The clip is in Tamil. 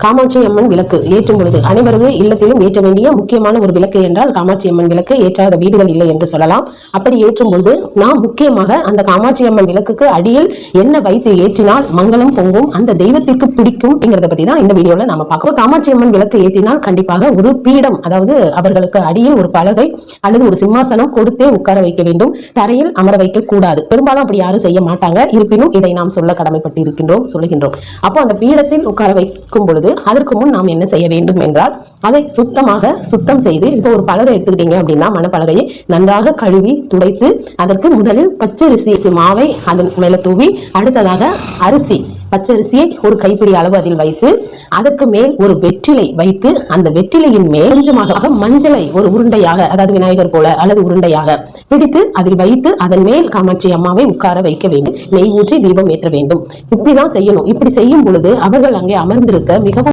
காமாட்சி அம்மன் விளக்கு ஏற்றும் பொழுது அனைவரது இல்லத்திலும் ஏற்ற வேண்டிய முக்கியமான ஒரு விளக்கு என்றால் காமாட்சி அம்மன் விளக்கு. ஏற்றாத வீடுகள் இல்லை என்று சொல்லலாம். அப்படி ஏற்றும் பொழுது நாம் முக்கியமாக அந்த காமாட்சி அம்மன் விளக்குக்கு அடியில் என்ன வைத்து ஏற்றினால் மங்களம் பொங்கும், அந்த தெய்வத்திற்கு பிடிக்கும் அப்படிங்கறத பத்தி தான் இந்த வீடியோல நாம பார்க்கிறோம். காமாட்சி அம்மன் விளக்கு ஏற்றினால் கண்டிப்பாக ஒரு பீடம், அதாவது அவர்களுக்கு அடியில் ஒரு பலகை அல்லது ஒரு சிம்மாசனம் கொடுத்தே உட்கார வைக்க வேண்டும். தரையில் அமர வைக்க கூடாது. பெரும்பாலும் அப்படி யாரும் செய்ய மாட்டாங்க. இருப்பினும் இதை நாம் சொல்ல கடமைப்பட்டு சொல்லுகின்றோம். அப்போ அந்த பீடத்தில் உட்கார வைக்கும் பொழுது அதற்கு முன் நாம் என்ன செய்ய வேண்டும் என்றால், அதை சுத்தம் செய்து, இப்போ ஒரு பலகை எடுத்துக்கிட்டீங்க அப்படின்னா மணப்பலகையை நன்றாக கழுவி துடைத்து அதற்கு முதலில் பச்சரிசி மாவை அதன் மேல தூவி, அடுத்ததாக பச்சரிசியை ஒரு கைப்பிடி அளவு அதில் வைத்து, அதற்கு மேல் ஒரு வெற்றிலை வைத்து, அந்த வெற்றிலையின் மேல் கொஞ்சமாக மஞ்சளை ஒரு உருண்டையாக, அதாவது விநாயகர் போல அல்லது உருண்டையாக பிடித்து அதில் வைத்து அதன் மேல் காமாட்சி அம்மாவை உட்கார வைக்க வேண்டும். நெய் ஊற்றி தீபம் ஏற்ற வேண்டும். இப்படிதான் செய்யணும். இப்படி செய்யும் பொழுது அவர்கள் அங்கே அமர்ந்திருக்க மிகவும்